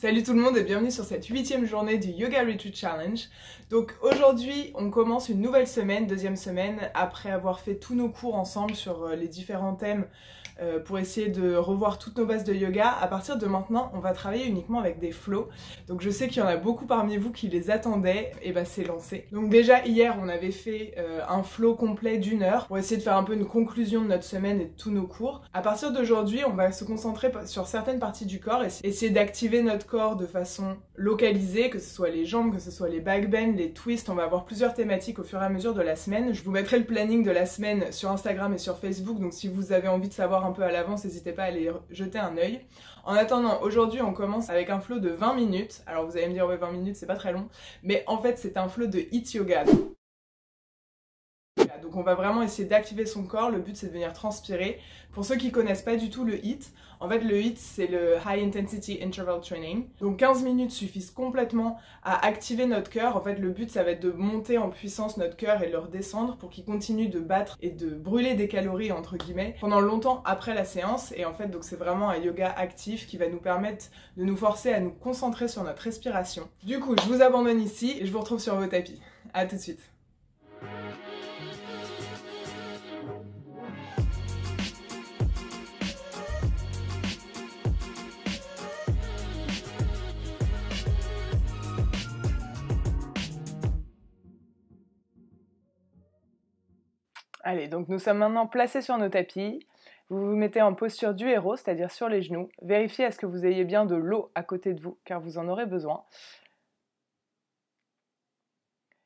Salut tout le monde et bienvenue sur cette 8e journée du Yoga Retreat Challenge. Donc aujourd'hui on commence une nouvelle semaine, deuxième semaine, après avoir fait tous nos cours ensemble sur les différents thèmes pour essayer de revoir toutes nos bases de yoga. À partir de maintenant on va travailler uniquement avec des flows. Donc je sais qu'il y en a beaucoup parmi vous qui les attendaient, et bah c'est lancé. Donc déjà hier on avait fait un flow complet d'1 heure pour essayer de faire un peu une conclusion de notre semaine et de tous nos cours. À partir d'aujourd'hui on va se concentrer sur certaines parties du corps et essayer d'activer notre corps de façon localisée, que ce soit les jambes, que ce soit les backbends, les twists. On va avoir plusieurs thématiques au fur et à mesure de la semaine. Je vous mettrai le planning de la semaine sur Instagram et sur Facebook, donc si vous avez envie de savoir un peu à l'avance, n'hésitez pas à aller jeter un œil. En attendant, aujourd'hui on commence avec un flow de 20 minutes. Alors vous allez me dire ouais 20 minutes c'est pas très long, mais en fait c'est un flow de HIIT yoga. Donc on va vraiment essayer d'activer son corps, le but c'est de venir transpirer. Pour ceux qui connaissent pas du tout le HIIT, en fait le HIIT c'est le High Intensity Interval Training. Donc 15 minutes suffisent complètement à activer notre cœur. En fait le but ça va être de monter en puissance notre cœur et de le redescendre pour qu'il continue de battre et de brûler des calories entre guillemets pendant longtemps après la séance. Et en fait donc c'est vraiment un yoga actif qui va nous permettre de nous forcer à nous concentrer sur notre respiration. Du coup je vous abandonne ici et je vous retrouve sur vos tapis. A tout de suite. Allez, donc nous sommes maintenant placés sur nos tapis. Vous vous mettez en posture du héros, c'est-à-dire sur les genoux. Vérifiez à ce que vous ayez bien de l'eau à côté de vous, car vous en aurez besoin.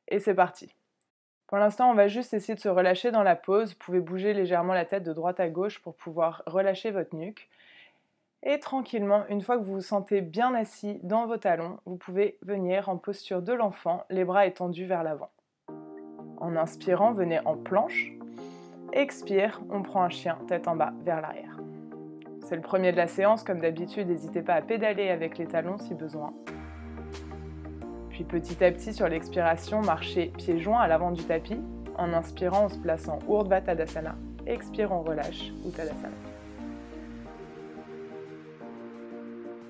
Et c'est parti. Pour l'instant, on va juste essayer de se relâcher dans la pose. Vous pouvez bouger légèrement la tête de droite à gauche pour pouvoir relâcher votre nuque. Et tranquillement, une fois que vous vous sentez bien assis dans vos talons, vous pouvez venir en posture de l'enfant, les bras étendus vers l'avant. En inspirant, venez en planche. Expire, on prend un chien tête en bas vers l'arrière. C'est le premier de la séance, comme d'habitude, n'hésitez pas à pédaler avec les talons si besoin. Puis petit à petit sur l'expiration, marchez pieds joints à l'avant du tapis. En inspirant, on se place en Urdhva Tadasana. Expire, on relâche, Uttanasana.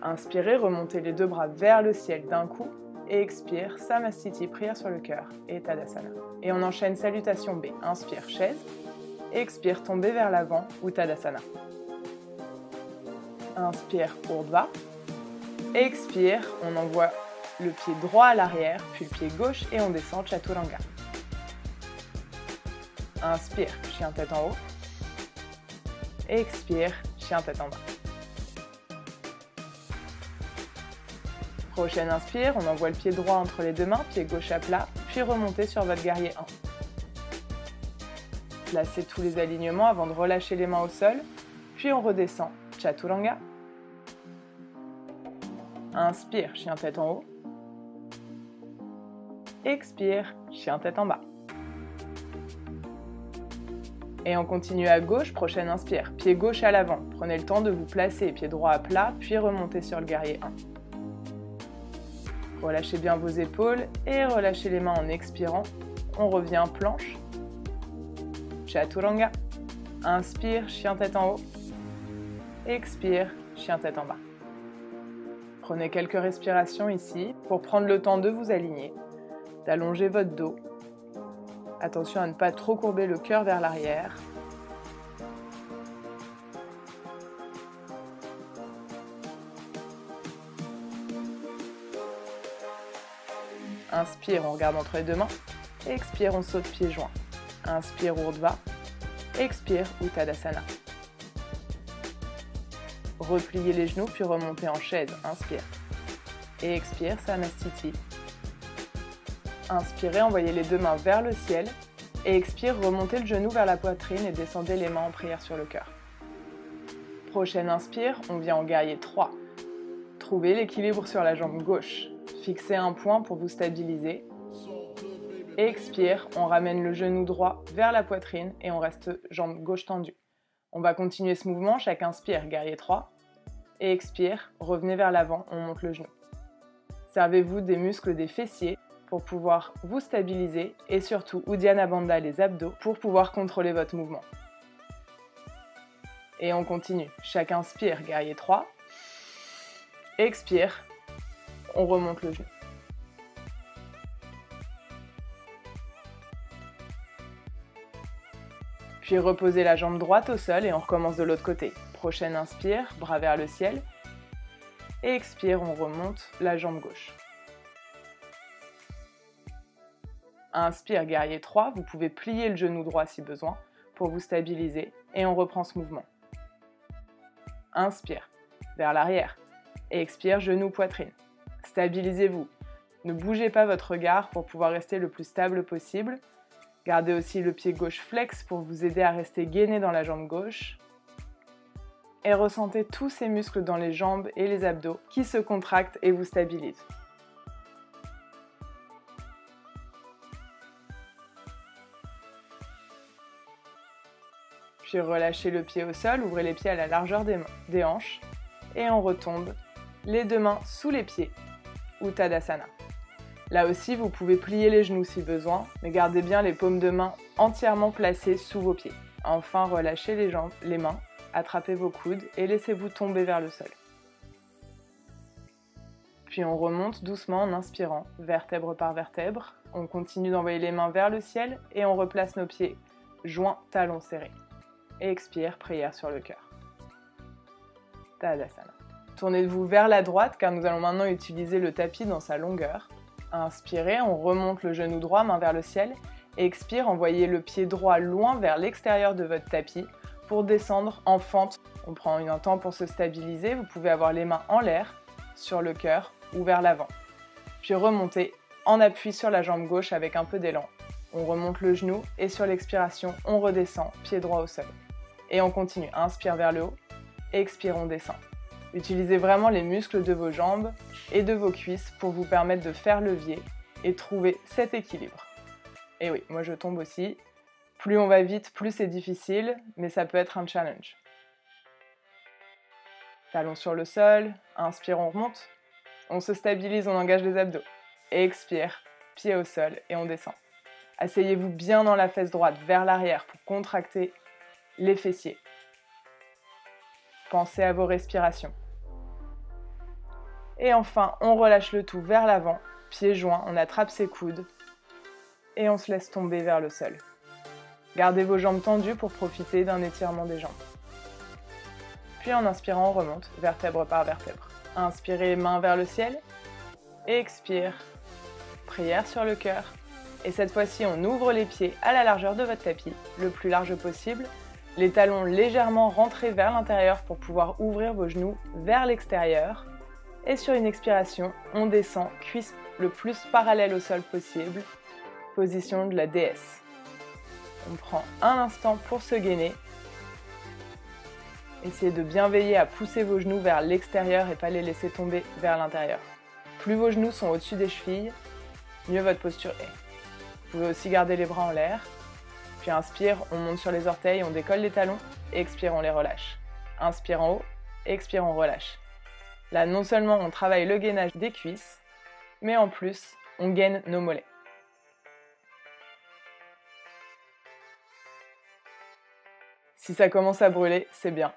Inspirez, remontez les deux bras vers le ciel d'un coup. Et expire, Samastiti, prière sur le cœur, et Tadasana. Et on enchaîne salutation B. Inspire, chaise. Expire, tomber vers l'avant, Uttanasana. Inspire, Urdhva. Expire, on envoie le pied droit à l'arrière, puis le pied gauche, et on descend, Chaturanga. Inspire, chien tête en haut. Expire, chien tête en bas. Prochaine inspire, on envoie le pied droit entre les deux mains, pied gauche à plat, puis remontez sur votre guerrier 1. Placez tous les alignements avant de relâcher les mains au sol, puis on redescend, Chaturanga. Inspire, chien tête en haut. Expire, chien tête en bas. Et on continue à gauche, prochaine inspire, pied gauche à l'avant. Prenez le temps de vous placer, pied droit à plat, puis remontez sur le guerrier 1. Relâchez bien vos épaules et relâchez les mains en expirant. On revient planche. Chaturanga. Inspire, chien tête en haut. Expire, chien tête en bas. Prenez quelques respirations ici pour prendre le temps de vous aligner, d'allonger votre dos. Attention à ne pas trop courber le cœur vers l'arrière. Inspire, on regarde entre les deux mains. Expire, on saute pieds joints. Inspire, Urdhva. Expire, Uttanasana. Repliez les genoux, puis remontez en chaise. Inspire. Et expire, Samastiti. Inspirez, envoyez les deux mains vers le ciel. Et expire, remontez le genou vers la poitrine et descendez les mains en prière sur le cœur. Prochaine inspire, on vient en guerrier 3. Trouvez l'équilibre sur la jambe gauche. Fixez un point pour vous stabiliser. Expire, on ramène le genou droit vers la poitrine et on reste jambe gauche tendue. On va continuer ce mouvement, chaque inspire, guerrier 3. Et expire, revenez vers l'avant, on monte le genou. Servez-vous des muscles des fessiers pour pouvoir vous stabiliser et surtout Uddiyana Bandha, les abdos, pour pouvoir contrôler votre mouvement. Et on continue. Chaque inspire, guerrier 3. Expire. on remonte le genou. Puis reposez la jambe droite au sol et on recommence de l'autre côté. Prochaine inspire, bras vers le ciel. Et expire, on remonte la jambe gauche. Inspire, guerrier 3, vous pouvez plier le genou droit si besoin pour vous stabiliser et on reprend ce mouvement. Inspire, vers l'arrière. Et expire, genou, poitrine. Stabilisez-vous. Ne bougez pas votre regard pour pouvoir rester le plus stable possible. Gardez aussi le pied gauche flex pour vous aider à rester gainé dans la jambe gauche. Et ressentez tous ces muscles dans les jambes et les abdos qui se contractent et vous stabilisent. Puis relâchez le pied au sol, ouvrez les pieds à la largeur des hanches et on retombe les deux mains sous les pieds, Uttanasana. Là aussi, vous pouvez plier les genoux si besoin, mais gardez bien les paumes de main entièrement placées sous vos pieds. Enfin, relâchez les mains, attrapez vos coudes et laissez-vous tomber vers le sol. Puis on remonte doucement en inspirant, vertèbre par vertèbre. On continue d'envoyer les mains vers le ciel et on replace nos pieds joints, talons serrés. Et expire, prière sur le cœur. Tadasana. Tournez-vous vers la droite car nous allons maintenant utiliser le tapis dans sa longueur. Inspirez, on remonte le genou droit, main vers le ciel. Et expire, envoyez le pied droit loin vers l'extérieur de votre tapis pour descendre en fente. On prend un temps pour se stabiliser. Vous pouvez avoir les mains en l'air, sur le cœur ou vers l'avant. Puis remontez en appui sur la jambe gauche avec un peu d'élan. On remonte le genou et sur l'expiration, on redescend, pied droit au sol. Et on continue, inspire vers le haut, expire, on descend. Utilisez vraiment les muscles de vos jambes et de vos cuisses pour vous permettre de faire levier et trouver cet équilibre. Et oui, moi je tombe aussi. Plus on va vite, plus c'est difficile, mais ça peut être un challenge. Talons sur le sol, inspire, on remonte. On se stabilise, on engage les abdos. Expire, pied au sol et on descend. Asseyez-vous bien dans la fesse droite, vers l'arrière pour contracter les fessiers. Pensez à vos respirations. Et enfin, on relâche le tout vers l'avant, pieds joints, on attrape ses coudes et on se laisse tomber vers le sol. Gardez vos jambes tendues pour profiter d'un étirement des jambes. Puis en inspirant, on remonte, vertèbre par vertèbre. Inspirez, main vers le ciel. Expire, prière sur le cœur. Et cette fois-ci, on ouvre les pieds à la largeur de votre tapis, le plus large possible. Les talons légèrement rentrés vers l'intérieur pour pouvoir ouvrir vos genoux vers l'extérieur. Et sur une expiration, on descend, cuisse le plus parallèle au sol possible. Position de la déesse. On prend un instant pour se gainer. Essayez de bien veiller à pousser vos genoux vers l'extérieur et pas les laisser tomber vers l'intérieur. Plus vos genoux sont au-dessus des chevilles, mieux votre posture est. Vous pouvez aussi garder les bras en l'air. Puis inspire, on monte sur les orteils, on décolle les talons. Expire, on les relâche. Inspire en haut, expire, on relâche. Là, non seulement on travaille le gainage des cuisses, mais en plus, on gaine nos mollets. Si ça commence à brûler, c'est bien.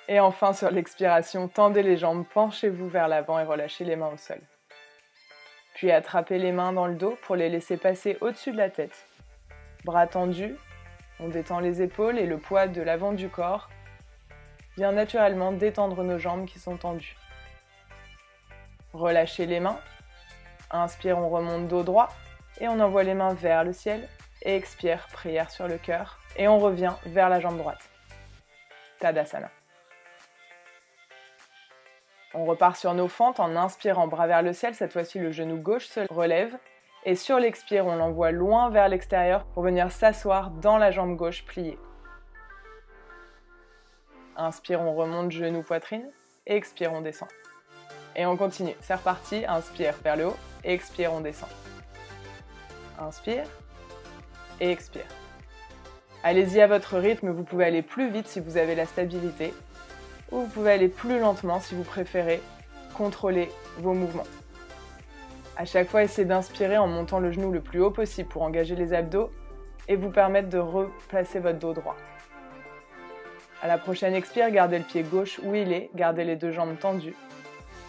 Et enfin, sur l'expiration, tendez les jambes, penchez-vous vers l'avant et relâchez les mains au sol. Puis attrapez les mains dans le dos pour les laisser passer au-dessus de la tête. Bras tendus, on détend les épaules et le poids de l'avant du corps vient naturellement détendre nos jambes qui sont tendues. Relâchez les mains. Inspire, on remonte dos droit et on envoie les mains vers le ciel. Et expire, prière sur le cœur. Et on revient vers la jambe droite. Tadasana. On repart sur nos fentes en inspirant, bras vers le ciel. Cette fois-ci, le genou gauche se relève. Et sur l'expire, on l'envoie loin vers l'extérieur pour venir s'asseoir dans la jambe gauche pliée. Inspire, on remonte genou, poitrine. Et expire, on descend. Et on continue. C'est reparti. Inspire vers le haut. Et expire, on descend. Inspire. Et expire. Allez-y à votre rythme. Vous pouvez aller plus vite si vous avez la stabilité. Ou vous pouvez aller plus lentement si vous préférez contrôler vos mouvements. À chaque fois, essayez d'inspirer en montant le genou le plus haut possible pour engager les abdos et vous permettre de replacer votre dos droit. À la prochaine expire, gardez le pied gauche où il est, gardez les deux jambes tendues.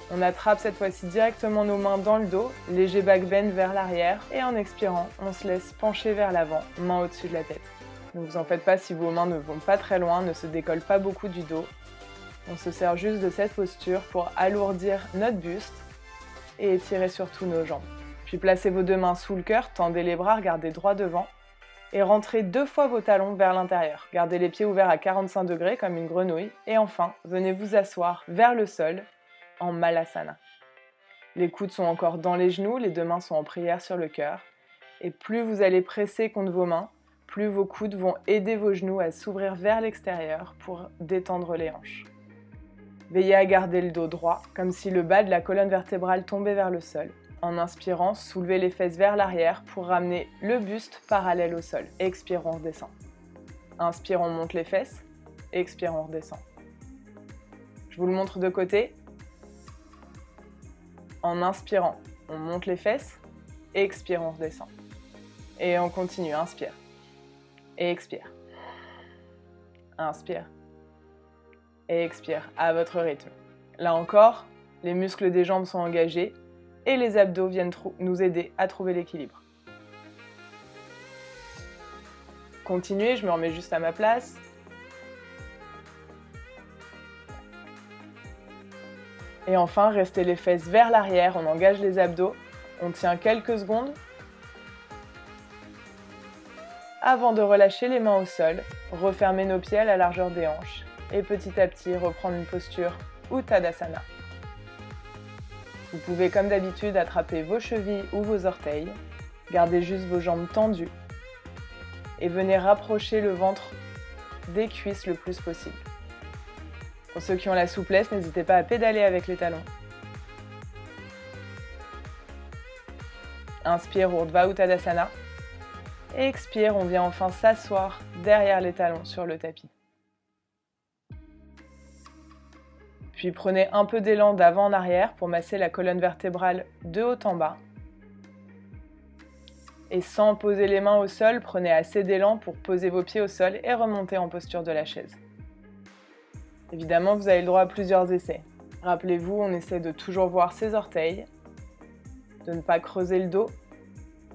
On attrape cette fois-ci directement nos mains dans le dos, léger back bend vers l'arrière, et en expirant, on se laisse pencher vers l'avant, main au-dessus de la tête. Ne vous en faites pas si vos mains ne vont pas très loin, ne se décollent pas beaucoup du dos. On se sert juste de cette posture pour alourdir notre buste et étirer surtout nos jambes. Puis placez vos deux mains sous le cœur, tendez les bras, regardez droit devant et rentrez 2 fois vos talons vers l'intérieur. Gardez les pieds ouverts à 45 degrés comme une grenouille et enfin, venez vous asseoir vers le sol en Malasana. Les coudes sont encore dans les genoux, les deux mains sont en prière sur le cœur. Et plus vous allez presser contre vos mains, plus vos coudes vont aider vos genoux à s'ouvrir vers l'extérieur pour détendre les hanches. Veillez à garder le dos droit, comme si le bas de la colonne vertébrale tombait vers le sol. En inspirant, soulevez les fesses vers l'arrière pour ramener le buste parallèle au sol. Expire, on redescend. Inspire, on monte les fesses. Expire, on redescend. Je vous le montre de côté. En inspirant, on monte les fesses, expire, on redescend. Et on continue, inspire. Et expire. Inspire. Et expire, à votre rythme. Là encore, les muscles des jambes sont engagés et les abdos viennent nous aider à trouver l'équilibre. Continuez, je me remets juste à ma place. Et enfin, restez les fesses vers l'arrière, on engage les abdos, on tient quelques secondes avant de relâcher les mains au sol, refermer nos pieds à la largeur des hanches et petit à petit reprendre une posture Uttanasana. Vous pouvez comme d'habitude attraper vos chevilles ou vos orteils, gardez juste vos jambes tendues et venez rapprocher le ventre des cuisses le plus possible. Pour ceux qui ont la souplesse, n'hésitez pas à pédaler avec les talons. Inspire, Urdhva Uttanasana. Expire, on vient enfin s'asseoir derrière les talons sur le tapis. Puis prenez un peu d'élan d'avant en arrière pour masser la colonne vertébrale de haut en bas. Et sans poser les mains au sol, prenez assez d'élan pour poser vos pieds au sol et remonter en posture de la chaise. Évidemment, vous avez le droit à plusieurs essais. Rappelez-vous, on essaie de toujours voir ses orteils, de ne pas creuser le dos.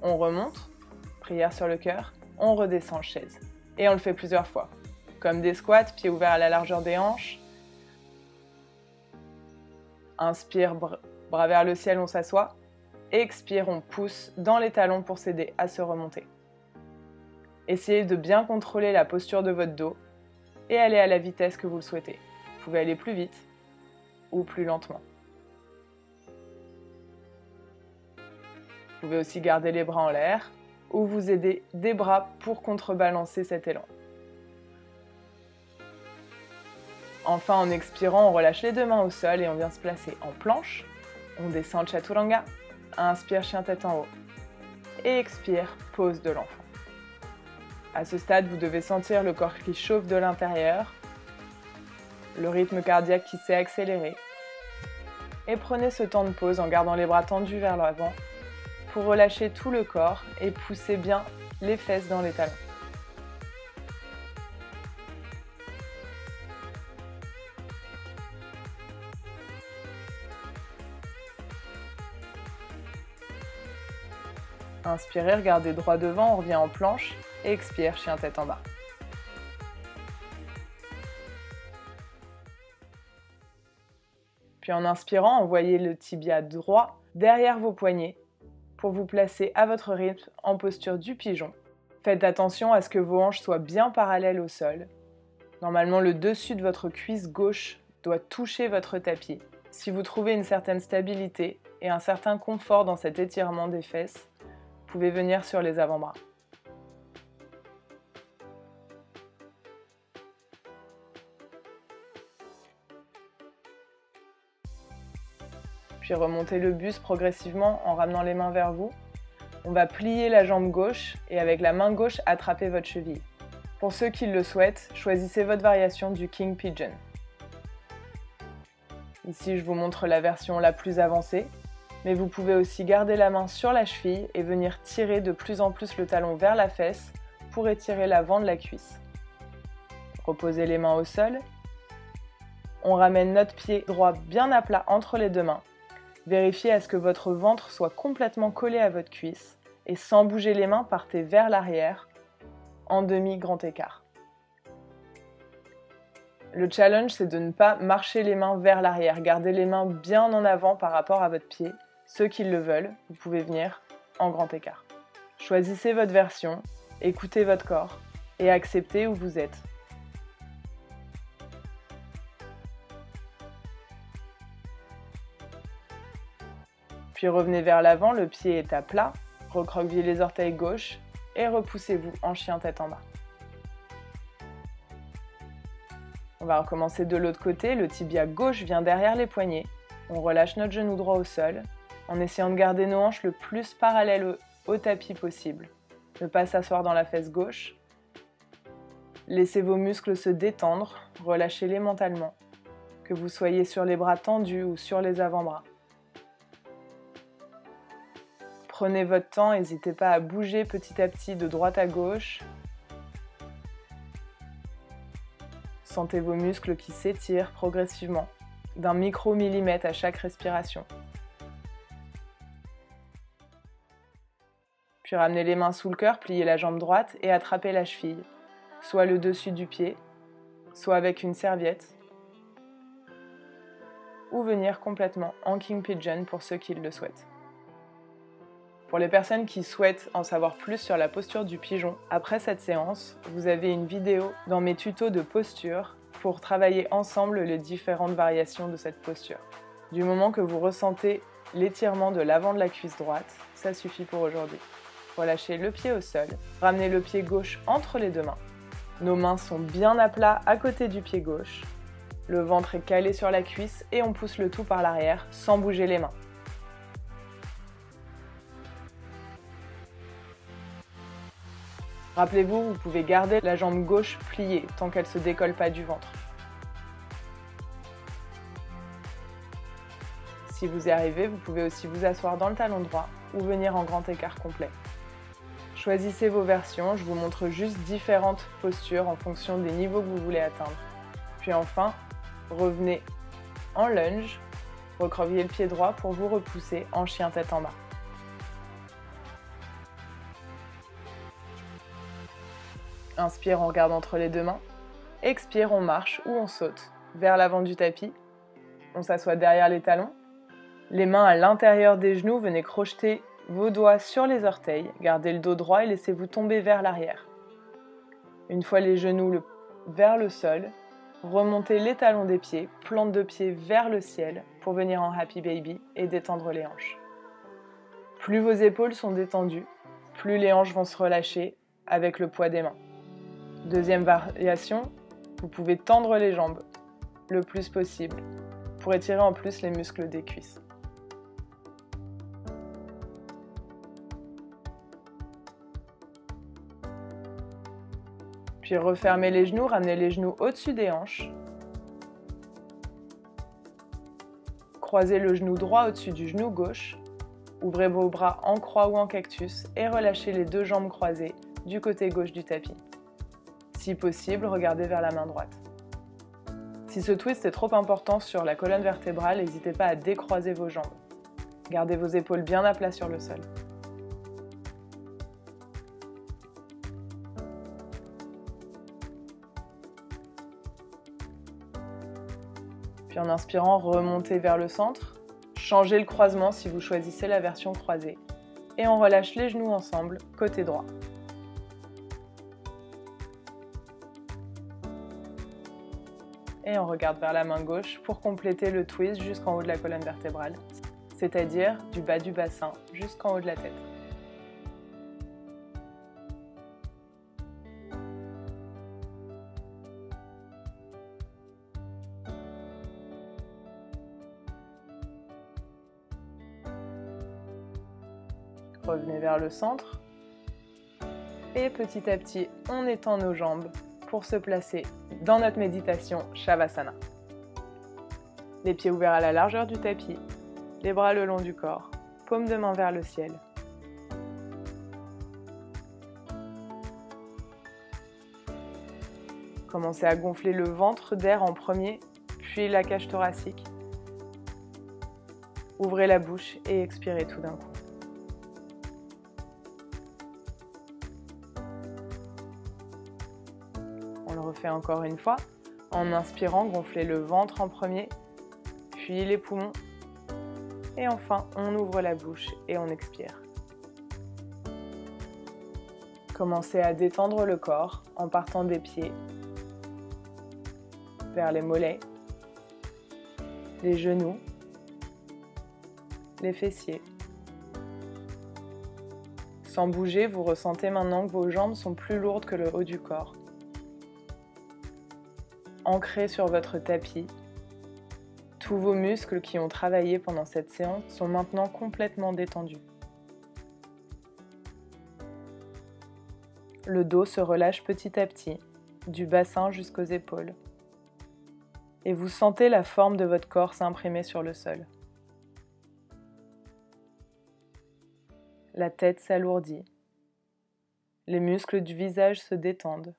On remonte, prière sur le cœur, on redescend chaise. Et on le fait plusieurs fois. Comme des squats, pieds ouverts à la largeur des hanches. Inspire, bras vers le ciel, on s'assoit. Expire, on pousse dans les talons pour s'aider à se remonter. Essayez de bien contrôler la posture de votre dos et aller à la vitesse que vous le souhaitez. Vous pouvez aller plus vite ou plus lentement. Vous pouvez aussi garder les bras en l'air ou vous aider des bras pour contrebalancer cet élan. Enfin, en expirant, on relâche les deux mains au sol et on vient se placer en planche. On descend Chaturanga. Inspire, chien tête en haut. Et expire, pose de l'enfant. À ce stade, vous devez sentir le corps qui chauffe de l'intérieur, le rythme cardiaque qui s'est accéléré. Et prenez ce temps de pause en gardant les bras tendus vers l'avant pour relâcher tout le corps et pousser bien les fesses dans les talons. Inspirez, regardez droit devant, on revient en planche. Expire, chien tête en bas. Puis en inspirant, envoyez le tibia droit derrière vos poignets pour vous placer à votre rythme en posture du pigeon. Faites attention à ce que vos hanches soient bien parallèles au sol. Normalement, le dessus de votre cuisse gauche doit toucher votre tapis. Si vous trouvez une certaine stabilité et un certain confort dans cet étirement des fesses, vous pouvez venir sur les avant-bras. Puis remontez le buste progressivement en ramenant les mains vers vous. On va plier la jambe gauche et avec la main gauche, attraper votre cheville. Pour ceux qui le souhaitent, choisissez votre variation du King Pigeon. Ici, je vous montre la version la plus avancée, mais vous pouvez aussi garder la main sur la cheville et venir tirer de plus en plus le talon vers la fesse pour étirer l'avant de la cuisse. Reposez les mains au sol. On ramène notre pied droit bien à plat entre les deux mains. Vérifiez à ce que votre ventre soit complètement collé à votre cuisse et sans bouger les mains, partez vers l'arrière en demi-grand écart. Le challenge, c'est de ne pas marcher les mains vers l'arrière. Gardez les mains bien en avant par rapport à votre pied. Ceux qui le veulent, vous pouvez venir en grand écart. Choisissez votre version, écoutez votre corps et acceptez où vous êtes. Puis revenez vers l'avant, le pied est à plat, recroquevillez les orteils gauche et repoussez-vous en chien tête en bas. On va recommencer de l'autre côté, le tibia gauche vient derrière les poignets. On relâche notre genou droit au sol, en essayant de garder nos hanches le plus parallèles au tapis possible. Ne pas s'asseoir dans la fesse gauche. Laissez vos muscles se détendre, relâchez-les mentalement. Que vous soyez sur les bras tendus ou sur les avant-bras. Prenez votre temps, n'hésitez pas à bouger petit à petit de droite à gauche. Sentez vos muscles qui s'étirent progressivement, d'un micro-millimètre à chaque respiration. Puis ramenez les mains sous le cœur, pliez la jambe droite et attrapez la cheville, soit le dessus du pied, soit avec une serviette, ou venir complètement en King Pigeon pour ceux qui le souhaitent. Pour les personnes qui souhaitent en savoir plus sur la posture du pigeon, après cette séance, vous avez une vidéo dans mes tutos de posture pour travailler ensemble les différentes variations de cette posture. Du moment que vous ressentez l'étirement de l'avant de la cuisse droite, ça suffit pour aujourd'hui. Relâchez le pied au sol, ramenez le pied gauche entre les deux mains. Nos mains sont bien à plat à côté du pied gauche. Le ventre est calé sur la cuisse et on pousse le tout par l'arrière sans bouger les mains. Rappelez-vous, vous pouvez garder la jambe gauche pliée tant qu'elle ne se décolle pas du ventre. Si vous y arrivez, vous pouvez aussi vous asseoir dans le talon droit ou venir en grand écart complet. Choisissez vos versions, je vous montre juste différentes postures en fonction des niveaux que vous voulez atteindre. Puis enfin, revenez en lunge, recroquevillez le pied droit pour vous repousser en chien tête en bas. Inspire, on regarde entre les deux mains. Expire, on marche ou on saute vers l'avant du tapis. On s'assoit derrière les talons. Les mains à l'intérieur des genoux, venez crocheter vos doigts sur les orteils. Gardez le dos droit et laissez-vous tomber vers l'arrière. Une fois les genoux vers le sol, remontez les talons des pieds, plante de pied vers le ciel pour venir en Happy Baby et détendre les hanches. Plus vos épaules sont détendues, plus les hanches vont se relâcher avec le poids des mains. Deuxième variation, vous pouvez tendre les jambes le plus possible pour étirer en plus les muscles des cuisses. Puis refermez les genoux, ramenez les genoux au-dessus des hanches. Croisez le genou droit au-dessus du genou gauche. Ouvrez vos bras en croix ou en cactus et relâchez les deux jambes croisées du côté gauche du tapis. Si possible, regardez vers la main droite. Si ce twist est trop important sur la colonne vertébrale, n'hésitez pas à décroiser vos jambes. Gardez vos épaules bien à plat sur le sol. Puis en inspirant, remontez vers le centre. Changez le croisement si vous choisissez la version croisée. Et on relâche les genoux ensemble, côté droit. Et on regarde vers la main gauche pour compléter le twist jusqu'en haut de la colonne vertébrale, c'est-à-dire du bas du bassin jusqu'en haut de la tête. Revenez vers le centre et petit à petit, on étend nos jambes pour se placer dans notre méditation Shavasana. Les pieds ouverts à la largeur du tapis, les bras le long du corps, paume de main vers le ciel. Commencez à gonfler le ventre d'air en premier, puis la cage thoracique. Ouvrez la bouche et expirez tout d'un coup. On le refait encore une fois. En inspirant, gonflez le ventre en premier, puis les poumons. Et enfin, on ouvre la bouche et on expire. Commencez à détendre le corps en partant des pieds vers les mollets, les genoux, les fessiers. Sans bouger, vous ressentez maintenant que vos jambes sont plus lourdes que le haut du corps. Ancrés sur votre tapis, tous vos muscles qui ont travaillé pendant cette séance sont maintenant complètement détendus. Le dos se relâche petit à petit, du bassin jusqu'aux épaules. Et vous sentez la forme de votre corps s'imprimer sur le sol. La tête s'alourdit. Les muscles du visage se détendent.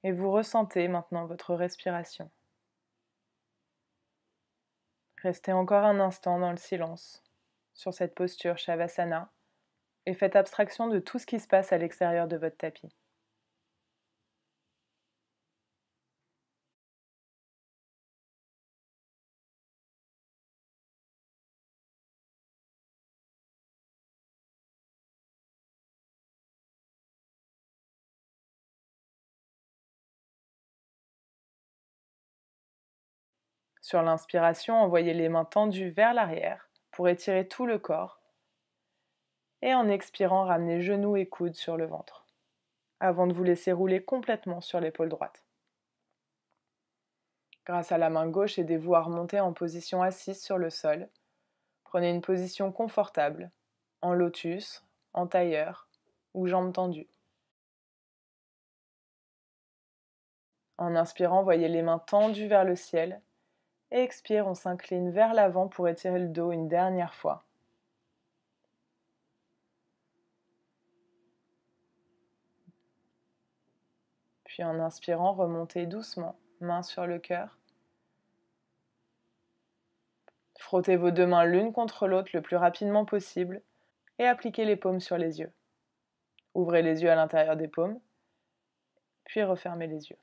Et vous ressentez maintenant votre respiration. Restez encore un instant dans le silence, sur cette posture Shavasana, et faites abstraction de tout ce qui se passe à l'extérieur de votre tapis. Sur l'inspiration, envoyez les mains tendues vers l'arrière pour étirer tout le corps. Et en expirant, ramenez genoux et coudes sur le ventre, avant de vous laisser rouler complètement sur l'épaule droite. Grâce à la main gauche, aidez-vous à remonter en position assise sur le sol. Prenez une position confortable, en lotus, en tailleur ou jambes tendues. En inspirant, voyez les mains tendues vers le ciel. Et expire, on s'incline vers l'avant pour étirer le dos une dernière fois. Puis en inspirant, remontez doucement, main sur le cœur. Frottez vos deux mains l'une contre l'autre le plus rapidement possible et appliquez les paumes sur les yeux. Ouvrez les yeux à l'intérieur des paumes, puis refermez les yeux.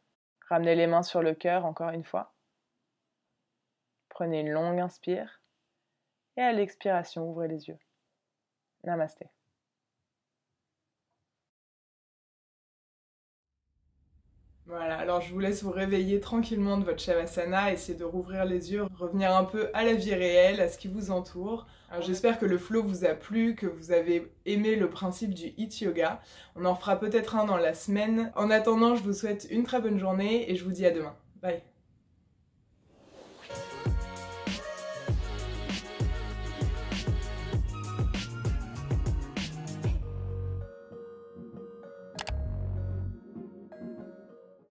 Ramenez les mains sur le cœur encore une fois. Prenez une longue inspire et à l'expiration, ouvrez les yeux. Namasté. Voilà, alors je vous laisse vous réveiller tranquillement de votre Shavasana, essayer de rouvrir les yeux, revenir un peu à la vie réelle, à ce qui vous entoure. J'espère que le flow vous a plu, que vous avez aimé le principe du HIIT yoga. On en fera peut-être un dans la semaine. En attendant, je vous souhaite une très bonne journée et je vous dis à demain. Bye.